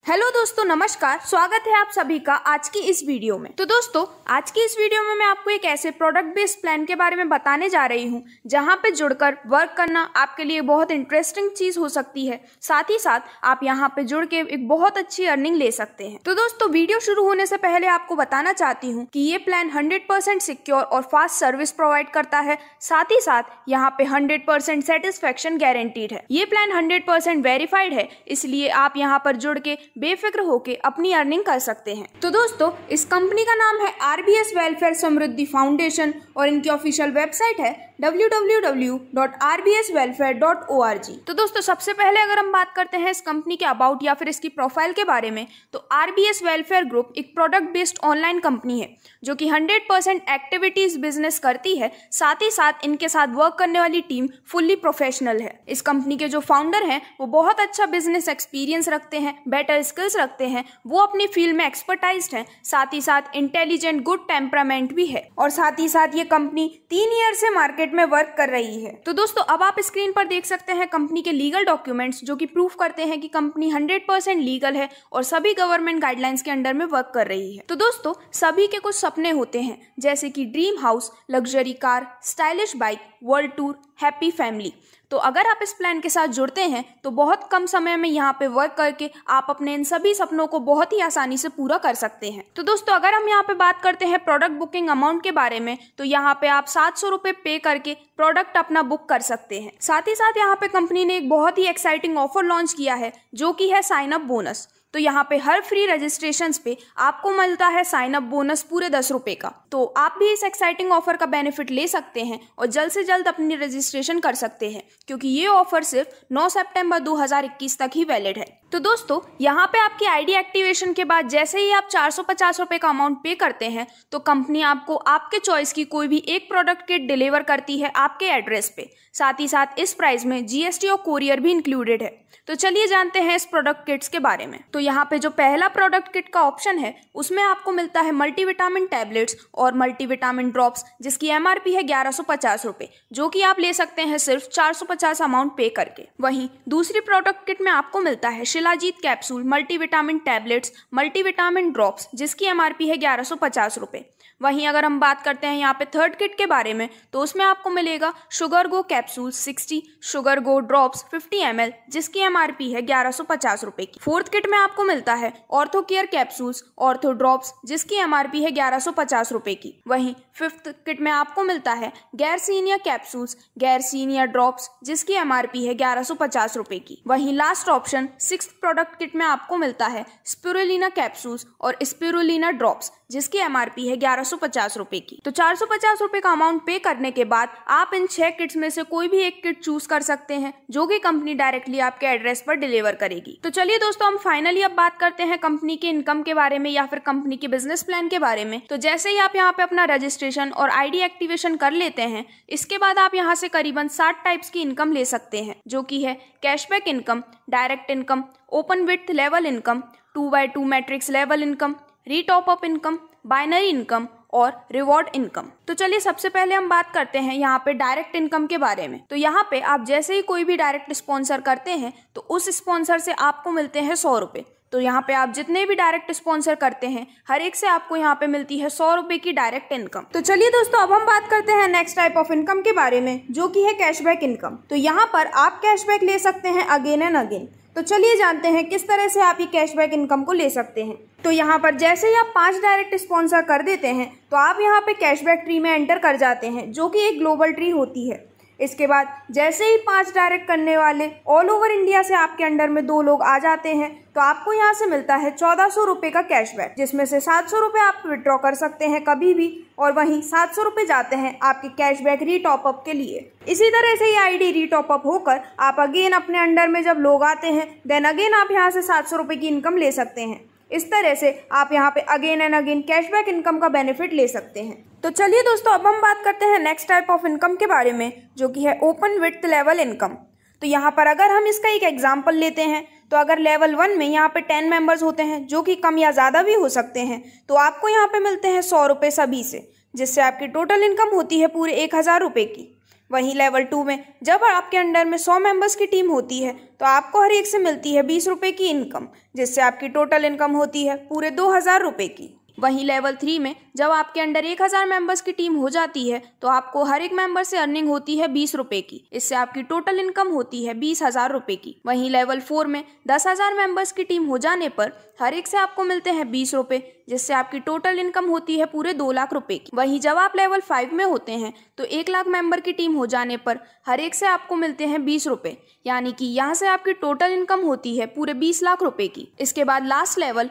Hello दोस्तों, नमस्कार। स्वागत है आप सभी का आज की इस वीडियो में। तो दोस्तों, आज की इस वीडियो में मैं आपको एक ऐसे प्रोडक्ट बेस्ड प्लान के बारे में बताने जा रही हूं जहां पे जुड़कर वर्क करना आपके लिए बहुत इंटरेस्टिंग चीज हो सकती है। साथ ही साथ आप यहां पे जुड़ के एक बहुत अच्छी अर्निंग ले सकते हैं। तो दोस्तों, वीडियो शुरू होने से पहले आपको बताना चाहती हूँ कि ये प्लान 100% सिक्योर और फास्ट सर्विस प्रोवाइड करता है। साथ ही साथ यहाँ पे 100% सेटिस्फेक्शन गारंटीड है। ये प्लान 100% वेरीफाइड है, इसलिए आप यहाँ पर जुड़ के बेफिक्र होके अपनी अर्निंग कर सकते हैं। तो दोस्तों, इस कंपनी का नाम है RBS वेलफेयर समृद्धि फाउंडेशन और इनकी ऑफिशियल वेबसाइट है www.rbswelfare.org। तो दोस्तों, सबसे पहले अगर हम बात करते हैं इस कंपनी के अबाउट या फिर इसकी प्रोफाइल के बारे में, तो RBS वेलफेयर ग्रुप एक प्रोडक्ट बेस्ड ऑनलाइन कंपनी है जो कि 100% एक्टिविटीज बिजनेस करती है। साथ ही साथ इनके साथ वर्क करने वाली टीम फुल्ली प्रोफेशनल है। इस कंपनी के जो फाउंडर हैं वो बहुत अच्छा बिजनेस एक्सपीरियंस रखते हैं, बेटर स्किल्स रखते हैं, वो अपनी फील्ड में एक्सपर्टाइज्ड हैं। साथ ही साथ इंटेलिजेंट, गुड टेम्परामेंट भी है और साथ ही साथ ये कंपनी 3 ईयर से मार्केट में वर्क कर रही है। तो दोस्तों, अब आप स्क्रीन पर देख सकते हैं कंपनी के लीगल डॉक्यूमेंट्स जो कि प्रूफ करते हैं कि कंपनी 100% लीगल है और सभी गवर्नमेंट गाइडलाइंस के अंडर में वर्क कर रही है। तो दोस्तों, सभी के कुछ सपने होते हैं, जैसे कि dream house, luxury car, stylish bike, world tour, happy family. तो अगर आप इस प्लान के साथ जुड़ते हैं तो बहुत कम समय में यहाँ पे वर्क करके आप अपने इन सभी सपनों को बहुत ही आसानी से पूरा कर सकते हैं। तो दोस्तों, अगर हम यहाँ पे बात करते हैं प्रोडक्ट बुकिंग अमाउंट के बारे में, तो यहाँ पे आप 700 रुपए पे करके प्रोडक्ट अपना बुक कर सकते हैं। साथ ही साथ यहाँ पे कंपनी ने एक बहुत ही एक्साइटिंग ऑफर लॉन्च किया है जो कि है साइन अप बोनस। तो यहाँ पे हर फ्री रजिस्ट्रेशंस पे आपको मिलता है साइन अप बोनस पूरे 10 रुपए का। तो आप भी इस एक्साइटिंग ऑफर का बेनिफिट ले सकते हैं और जल्द से जल्द अपनी रजिस्ट्रेशन कर सकते हैं, क्योंकि ये ऑफर सिर्फ 9 सितंबर 2021 तक ही वैलिड है। तो दोस्तों, यहाँ पे आपकी आईडी एक्टिवेशन के बाद जैसे ही आप 450 रुपए का अमाउंट पे करते हैं तो कंपनी आपको आपके चॉइस की कोई भी एक प्रोडक्ट किट डिलीवर करती है आपके एड्रेस पे। साथ ही साथ इस प्राइस में GST और कोरियर भी इंक्लूडेड है। तो चलिए जानते हैं इस प्रोडक्ट किट्स के बारे में। तो यहाँ पे जो पहला प्रोडक्ट किट का ऑप्शन है उसमें आपको मिलता है मल्टीविटामिन टैबलेट्स और मल्टीविटामिन ड्रॉप्स, जिसकी MRP है 1150 रुपए, जो कि आप ले सकते हैं सिर्फ 450 अमाउंट पे करके। वहीं दूसरी प्रोडक्ट किट में आपको मिलता है shilajit capsule, multivitamin tablets, multivitamin drops, जिसकी MRP है 1150 रुपए। वहीं अगर हम बात करते हैं यहाँ पे थर्ड किट के बारे में, तो उसमें आपको मिलेगा शुगर गो कैप्सूल 60, शुगर गो ड्रॉप्स 50 ml, जिसकी MRP है 1150 रुपए की। फोर्थ किट में आपको मिलता है ortho care capsules, ortho drops, जिसकी MRP है 1150 रुपए की। वहीं फिफ्थ किट में आपको मिलता है गैरसीनिया कैप्सूल्स, गैरसीनिया ड्रॉप्स, जिसकी MRP है 1150 रुपए की। वहीं last option sixth product kit में आपको मिलता है स्पिरुलिना कैप्सूल्स और स्पिरुलिना ड्रॉप्स, जिसकी MRP है 1150 रुपए की। तो 450 रुपए का अमाउंट पे करने के बाद आप इन 6 किट्स में से कोई भी एक किट चूज कर सकते हैं, जो कि कंपनी डायरेक्टली आपके एड्रेस पर डिलीवर करेगी। तो चलिए दोस्तों, हम फाइनली अब बात करते हैं कंपनी के इनकम के बारे में या फिर कंपनी के बिजनेस प्लान के बारे में। तो जैसे ही आप यहाँ पे अपना रजिस्ट्रेशन और आईडी एक्टिवेशन कर लेते हैं, इसके बाद आप यहाँ से करीबन 7 टाइप्स की इनकम ले सकते हैं, जो कि है cashback income, direct income, open width level income, 2x2 matrix level income, retop up income, binary income और रिवॉर्ड इनकम। तो चलिए सबसे पहले हम बात करते हैं यहाँ पे डायरेक्ट इनकम के बारे में। तो यहाँ पे आप जैसे ही कोई भी डायरेक्ट स्पॉन्सर करते हैं तो उस स्पॉन्सर से आपको मिलते हैं 100 रुपए। तो यहाँ पे आप जितने भी डायरेक्ट स्पॉन्सर करते हैं, हर एक से आपको यहाँ पे मिलती है 100 रुपए की डायरेक्ट इनकम। तो चलिए दोस्तों, अब हम बात करते हैं नेक्स्ट टाइप ऑफ इनकम के बारे में, जो कि है कैशबैक इनकम। तो यहाँ पर आप कैशबैक ले सकते हैं अगेन एंड अगेन। तो चलिए जानते हैं किस तरह से आप ये कैशबैक इनकम को ले सकते हैं। तो यहाँ पर जैसे ही आप 5 डायरेक्ट स्पॉन्सर कर देते हैं तो आप यहाँ पे कैशबैक ट्री में एंटर कर जाते हैं, जो कि एक ग्लोबल ट्री होती है। इसके बाद जैसे ही 5 डायरेक्ट करने वाले ऑल ओवर इंडिया से आपके अंडर में 2 लोग आ जाते हैं, तो आपको यहाँ से मिलता है 1400 रुपए का कैशबैक, जिसमें से 700 रुपए आप विड्रॉ कर सकते हैं कभी भी, और वहीं 700 रुपए जाते हैं आपके कैशबैक रीटॉप अप के लिए। इसी तरह से ये आईडी रीटॉप अप होकर आप अगेन अपने अंडर में जब लोग आते हैं, देन अगेन आप यहाँ से 700 रुपए की इनकम ले सकते हैं। इस तरह से आप यहाँ पे again and again cashback income का बेनिफिट ले सकते हैं। तो चलिए दोस्तों, अब हम बात करते हैं नेक्स्ट टाइप ऑफ इनकम के बारे में, जो कि है ओपन विड्थ लेवल इनकम। तो यहाँ पर अगर हम इसका एक एग्जाम्पल लेते हैं, तो अगर लेवल 1 में यहाँ पे 10 मेंबर्स होते हैं, जो कि कम या ज़्यादा भी हो सकते हैं, तो आपको यहाँ पे मिलते हैं 100 रुपये सभी से, जिससे आपकी टोटल इनकम होती है पूरे 1000 रुपये की। वहीं लेवल 2 में जब आपके अंडर में 100 मेंबर्स की टीम होती है तो आपको हर एक से मिलती है 20 रुपये की इनकम, जिससे आपकी टोटल इनकम होती है पूरे 2000 रुपये की। वहीं लेवल 3 में जब आपके अंडर 1000 मेंबर्स की टीम हो जाती है तो आपको हर एक मेंबर से अर्निंग होती है 20 रुपए की। इससे आपकी टोटल इनकम होती है 20,000 रुपए की। वहीं लेवल 4 में 10,000 मेंबर्स की टीम हो जाने पर हर एक से आपको मिलते हैं 20 रुपए, जिससे आपकी टोटल इनकम होती है पूरे 2 लाख रुपए की। वहीं जब आप लेवल 5 में होते हैं तो 1 लाख मेंबर की टीम हो जाने पर हर एक से आपको मिलते हैं 20 रुपए, यानी कि यहाँ से आपकी टोटल इनकम होती है पूरे 20 लाख रुपए की। इसके बाद लास्ट लेवल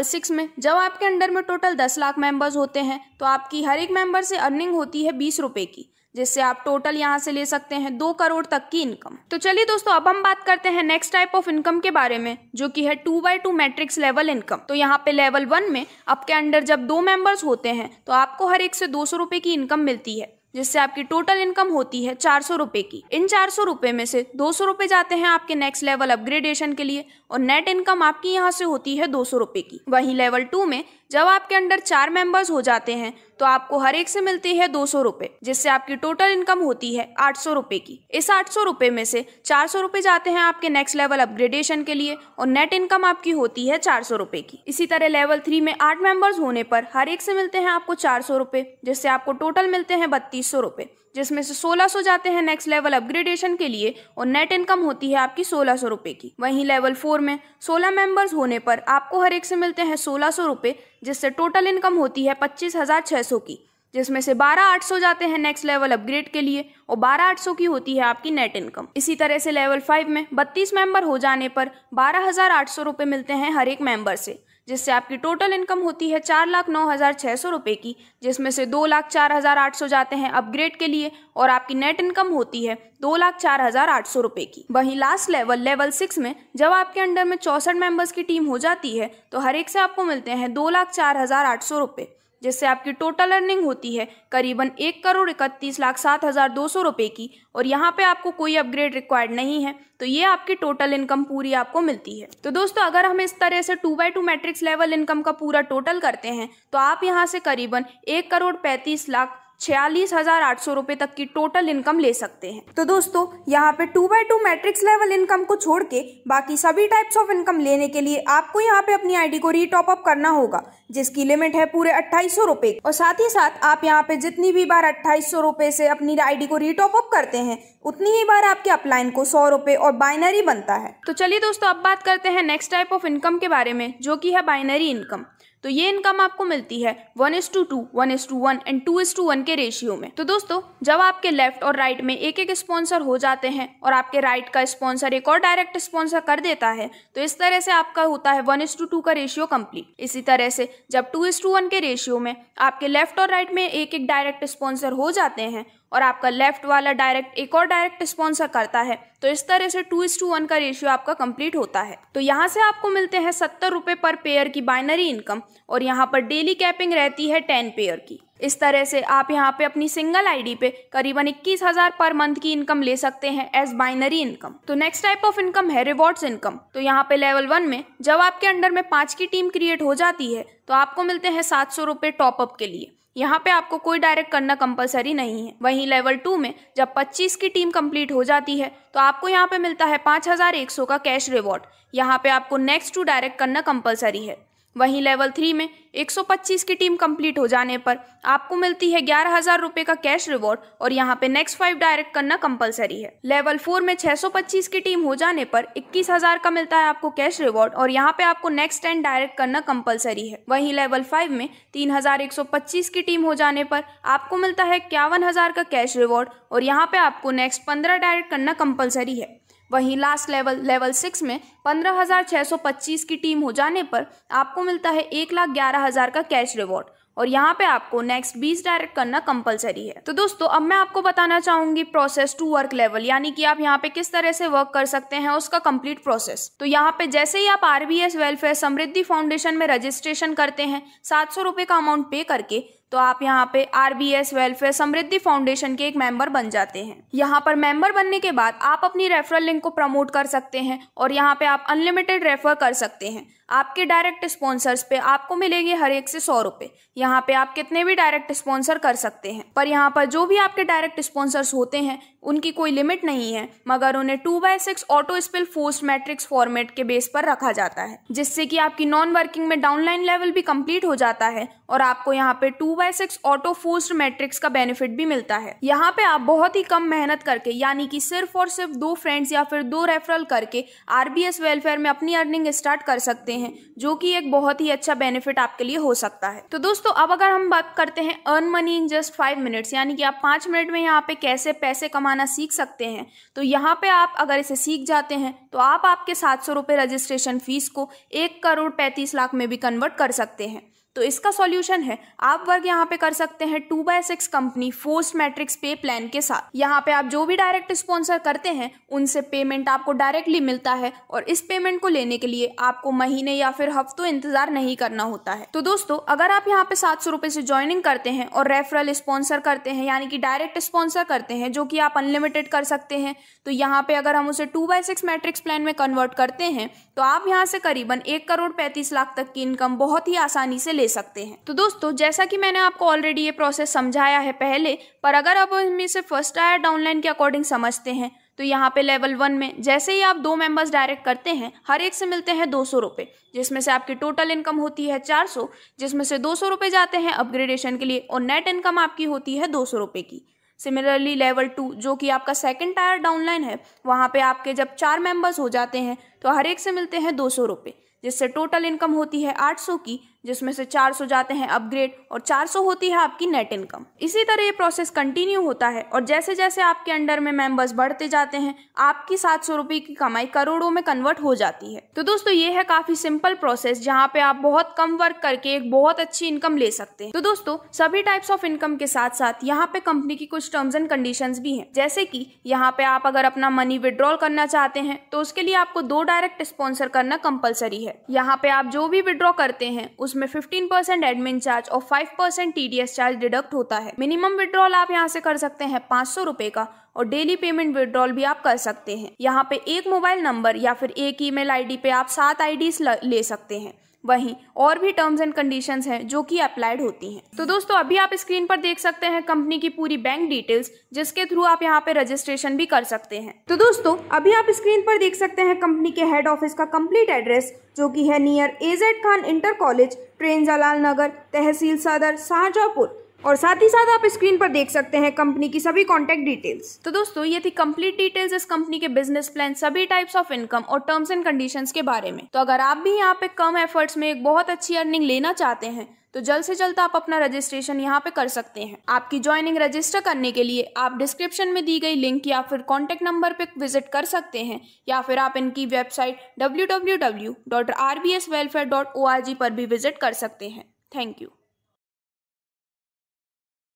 6 में जब आपके अंडर में टोटल 10 लाख मेंबर्स होते हैं तो आपकी हर एक मेंबर से अर्निंग होती है 20 रुपए की, जिससे आप टोटल यहाँ से ले सकते हैं 2 करोड़ तक की इनकम। तो चलिए दोस्तों, अब हम बात करते हैं नेक्स्ट टाइप ऑफ इनकम के बारे में, जो कि है 2x2 मैट्रिक्स लेवल इनकम। तो यहाँ पे लेवल 1 में आपके अंडर जब 2 मेंबर्स होते हैं तो आपको हर एक से 200 रुपए की इनकम मिलती है, जिससे आपकी टोटल इनकम होती है 400 रुपए की। इन 400 रुपए में से 200 रुपए जाते हैं आपके नेक्स्ट लेवल अपग्रेडेशन के लिए और नेट इनकम आपकी यहाँ से होती है 200 रुपए की। वहीं लेवल 2 में जब आपके अंडर 4 मेंबर्स हो जाते हैं तो आपको हर एक से मिलते हैं 200 रुपए, जिससे आपकी टोटल इनकम होती है 800 रुपए की। इस 800 रुपए में से 400 रुपए जाते हैं आपके नेक्स्ट लेवल अपग्रेडेशन के लिए और नेट इनकम आपकी होती है 400 रुपए की। इसी तरह लेवल 3 में 8 मेंबर्स होने पर हर एक से मिलते हैं आपको 400 रुपए, जिससे आपको टोटल मिलते हैं 3200 रुपए, जिसमें से 1600 जाते हैं नेक्स्ट लेवल अपग्रेडेशन के लिए और नेट इनकम होती है आपकी 1600 रुपए की। वहीं लेवल 4 में 16 मेंबर्स होने पर आपको हर एक से मिलते हैं 1600 रुपए, जिससे टोटल इनकम होती है 25,600 की, जिसमें से 12,800 जाते हैं नेक्स्ट लेवल अपग्रेड के लिए और 12,800 की होती है आपकी नेट इनकम। इसी तरह से लेवल 5 में 32 मेंबर हो जाने पर 12,800 रुपए मिलते हैं हर एक मेंबर से, जिससे आपकी टोटल इनकम होती है 4,09,600 रुपए की, जिसमें से 2,04,800 जाते हैं अपग्रेड के लिए और आपकी नेट इनकम होती है 2,04,800 रुपए की। वहीं लास्ट लेवल 6 में जब आपके अंडर में 64 मेंबर्स की टीम हो जाती है तो हर एक से आपको मिलते हैं 2,04,800 रुपए, जिससे आपकी टोटल अर्निंग होती है करीबन 1,31,07,200 रुपए की और यहाँ पे आपको कोई अपग्रेड रिक्वायर्ड नहीं है, तो ये आपकी टोटल इनकम पूरी आपको मिलती है। तो दोस्तों, अगर हम इस तरह से 2x2 मैट्रिक्स लेवल इनकम का पूरा टोटल करते हैं तो आप यहाँ से करीबन 1,35,46,800 रुपए तक की टोटल इनकम ले सकते हैं। तो दोस्तों, यहाँ पे 2x2 मैट्रिक्स लेवल इनकम को छोड़ के बाकी सभी टाइप्स ऑफ इनकम लेने के लिए आपको यहाँ पे अपनी आईडी को रीटॉप अप करना होगा, जिसकी लिमिट है पूरे 2800 रुपए। और साथ ही साथ आप यहाँ पे जितनी भी बार 2800 रुपए से अपनी आईडी को रीटॉप अप करते हैं उतनी ही बार आपके अपलाइन को 100 रुपए और बाइनरी बनता है। तो चलिए दोस्तों, अब बात करते हैं नेक्स्ट टाइप ऑफ इनकम के बारे में, जो कि है बाइनरी इनकम। तो ये इनकम आपको मिलती है 1:2, 1:1 एंड 2:1 के रेशियो में। तो दोस्तों, जब आपके लेफ्ट और राइट में एक एक स्पॉन्सर हो जाते हैं और आपके राइट का स्पॉन्सर एक और डायरेक्ट स्पॉन्सर कर देता है, तो इस तरह से आपका होता है 1:2 का रेशियो कंप्लीट। इसी तरह से जब 2:1 के रेशियो में आपके लेफ्ट और राइट में एक एक डायरेक्ट स्पॉन्सर हो जाते हैं और आपका लेफ्ट वाला डायरेक्ट एक और डायरेक्ट स्पॉन्सर करता है, तो इस तरह से 2:1 का रेशियो आपका कंप्लीट होता है। तो यहाँ से आपको मिलते हैं 70 रुपए पर पेयर की बाइनरी इनकम और यहाँ पर डेली कैपिंग रहती है 10 पेयर की। इस तरह से आप यहाँ पे अपनी सिंगल आईडी पे करीबन 21,000 पर मंथ की इनकम ले सकते हैं एज बाइनरी इनकम। तो नेक्स्ट टाइप ऑफ इनकम है रिवॉर्ड्स इनकम। तो यहाँ पे लेवल 1 में जब आपके अंडर में 5 की टीम क्रिएट हो जाती है तो आपको मिलते हैं 700 रुपए टॉपअप के लिए। यहाँ पे आपको कोई डायरेक्ट करना कंपलसरी नहीं है। वहीं लेवल 2 में जब 25 की टीम कंप्लीट हो जाती है तो आपको यहाँ पे मिलता है 5,100 का कैश रिवॉर्ड। यहाँ पे आपको नेक्स्ट टू डायरेक्ट करना कंपलसरी है। वहीं लेवल 3 में 125 की टीम कंप्लीट हो जाने पर आपको मिलती है 11,000 रुपए का कैश रिवॉर्ड और यहाँ पे नेक्स्ट 5 डायरेक्ट करना कंपलसरी है। लेवल 4 में 625 की टीम हो जाने पर 21,000 का मिलता है आपको कैश रिवॉर्ड और यहाँ पे आपको नेक्स्ट 10 डायरेक्ट करना कंपलसरी है। वहीं लेवल 5 में 3,125 की टीम हो जाने पर आपको मिलता है 51,000 का कैश रिवॉर्ड और यहाँ पे आपको नेक्स्ट 15 डायरेक्ट करना कंपलसरी है। वहीं लास्ट लेवल 6 में 15,625 की टीम हो जाने पर आपको मिलता है 1,11,000 का कैश रिवॉर्ड और यहाँ पे आपको नेक्स्ट 20 डायरेक्ट करना कंपलसरी है। तो दोस्तों, अब मैं आपको बताना चाहूंगी प्रोसेस टू वर्क लेवल, यानी कि आप यहाँ पे किस तरह से वर्क कर सकते हैं उसका कंप्लीट प्रोसेस। तो यहाँ पे जैसे ही आप RBS वेलफेयर समृद्धि फाउंडेशन में रजिस्ट्रेशन करते हैं 700 रुपए का अमाउंट पे करके, तो आप यहाँ पे RBS वेलफेयर समृद्धि फाउंडेशन के एक मेंबर बन जाते हैं। यहाँ पर मेंबर बनने के बाद आप अपनी रेफरल लिंक को प्रमोट कर सकते हैं और यहाँ पे आप अनलिमिटेड रेफर कर सकते हैं। आपके डायरेक्ट स्पॉन्सर्स पे आपको मिलेंगे हर एक से 100 रुपए। यहाँ पे आप कितने भी डायरेक्ट स्पॉन्सर कर सकते हैं, पर यहाँ पर जो भी आपके डायरेक्ट स्पॉन्सर्स होते हैं उनकी कोई लिमिट नहीं है, मगर उन्हें 2/6 auto spill forced matrix format के बेस पर रखा जाता है, जिससे कि आपकी नॉन वर्किंग में डाउनलाइन लेवल भी कंप्लीट हो जाता है और आपको यहाँ पे 2/6 ऑटो फोर्स्ड मैट्रिक्स का बेनिफिट भी मिलता है। यहाँ पे आप बहुत ही कम मेहनत करके, यानी कि सिर्फ और सिर्फ 2 फ्रेंड्स या फिर 2 रेफरल करके RBS वेलफेयर में अपनी अर्निंग स्टार्ट कर सकते हैं, जो कि एक बहुत ही अच्छा बेनिफिट आपके लिए हो सकता है। तो दोस्तों, अब अगर हम बात करते हैं earn money in just 5 minutes, यानी कि आप 5 मिनट में यहाँ पे कैसे पैसे कमाना सीख सकते हैं, तो यहाँ पे आप अगर इसे सीख जाते हैं तो आप आपके 700 रुपये रजिस्ट्रेशन फीस को 1,35,00,000 में भी कन्वर्ट कर सकते हैं। तो इसका सॉल्यूशन है, आप वर्क यहाँ पे कर सकते हैं 2/6 कंपनी फोर्स्ड मैट्रिक्स पे प्लान के साथ। यहाँ पे आप जो भी डायरेक्ट स्पॉन्सर करते हैं उनसे पेमेंट आपको डायरेक्टली मिलता है और इस पेमेंट को लेने के लिए आपको महीने या फिर हफ्तों इंतजार नहीं करना होता है। तो दोस्तों, अगर आप यहाँ पे 700 रुपये से ज्वाइनिंग करते हैं और रेफरल स्पॉन्सर करते हैं, यानी कि डायरेक्ट स्पॉन्सर करते हैं, जो कि आप अनलिमिटेड कर सकते हैं, तो यहाँ पे अगर हम उसे 2/6 मैट्रिक्स प्लान में कन्वर्ट करते हैं तो आप यहाँ से करीबन 1,35,00,000 तक की इनकम बहुत ही आसानी से ले सकते हैं। तो दोस्तों, जैसा कि मैंने आपको ऑलरेडी ये प्रोसेस समझाया है पहले, पर अगर आप इनमें से फर्स्ट टायर डाउनलाइन के अकॉर्डिंग समझते हैं तो यहाँ पे लेवल 1 में जैसे ही आप 2 मेंबर्स डायरेक्ट करते हैं, हर एक से मिलते हैं 200 रुपये, जिसमें से आपकी टोटल इनकम होती है 400, जिसमें से 200 रुपये जाते हैं अपग्रेडेशन के लिए और नेट इनकम आपकी होती है 200 रुपये की। सिमिलरली लेवल 2, जो कि आपका सेकंड टायर डाउनलाइन है, वहाँ पे आपके जब 4 मेंबर्स हो जाते हैं तो हर एक से मिलते हैं 200 रुपये, जिससे टोटल इनकम होती है 800 की, जिसमें से 400 जाते हैं अपग्रेड और 400 होती है आपकी नेट इनकम। इसी तरह ये प्रोसेस कंटिन्यू होता है और जैसे जैसे आपके अंडर में मेंबर्स बढ़ते जाते हैं, आपकी 700 रुपये की कमाई करोड़ों में कन्वर्ट हो जाती है। तो दोस्तों, ये है काफी सिंपल प्रोसेस जहाँ पे आप बहुत कम वर्क करके एक बहुत अच्छी इनकम ले सकते हैं। तो दोस्तों, सभी टाइप्स ऑफ इनकम के साथ साथ यहाँ पे कंपनी की कुछ टर्म्स एंड कंडीशंस भी हैं, जैसे कि यहाँ पे आप अगर अपना मनी विड्रॉल करना चाहते हैं तो उसके लिए आपको 2 डायरेक्ट स्पॉन्सर करना कंपलसरी है। यहाँ पे आप जो भी विड्रॉ करते हैं उसमें 15% एडमिन चार्ज और 5% TDS चार्ज डिडक्ट होता है। मिनिमम विड्रॉल आप यहाँ से कर सकते हैं 500 रुपए का और डेली पेमेंट विड्रॉल भी आप कर सकते हैं। यहाँ पे एक मोबाइल नंबर या फिर एक ईमेल आईडी पे आप 7 आईडीज ले सकते हैं। वहीं और भी टर्म्स एंड कंडीशंस हैं जो कि अप्लाइड होती हैं। तो दोस्तों, अभी आप स्क्रीन पर देख सकते हैं कंपनी की पूरी बैंक डिटेल्स, जिसके थ्रू आप यहाँ पे रजिस्ट्रेशन भी कर सकते हैं। तो दोस्तों, अभी आप स्क्रीन पर देख सकते हैं कंपनी के हेड ऑफिस का कंप्लीट एड्रेस, जो कि है near AZ Khan inter college, ट्रेन जलाल नगर, तहसील सदर, शाहजहांपुर। और साथ ही साथ आप स्क्रीन पर देख सकते हैं कंपनी की सभी कॉन्टैक्ट डिटेल्स। तो दोस्तों, ये थी कंप्लीट डिटेल्स इस कंपनी के बिजनेस प्लान, सभी टाइप्स ऑफ इनकम और टर्म्स एंड कंडीशंस के बारे में। तो अगर आप भी यहाँ पे कम एफर्ट्स में एक बहुत अच्छी अर्निंग लेना चाहते हैं तो जल्द से जल्द आप अपना रजिस्ट्रेशन यहाँ पे कर सकते हैं। आपकी ज्वाइनिंग रजिस्टर करने के लिए आप डिस्क्रिप्शन में दी गई लिंक या फिर कॉन्टैक्ट नंबर पे विजिट कर सकते हैं, या फिर आप इनकी वेबसाइट www.rbswelfare.org पर भी विजिट कर सकते हैं। Thank you.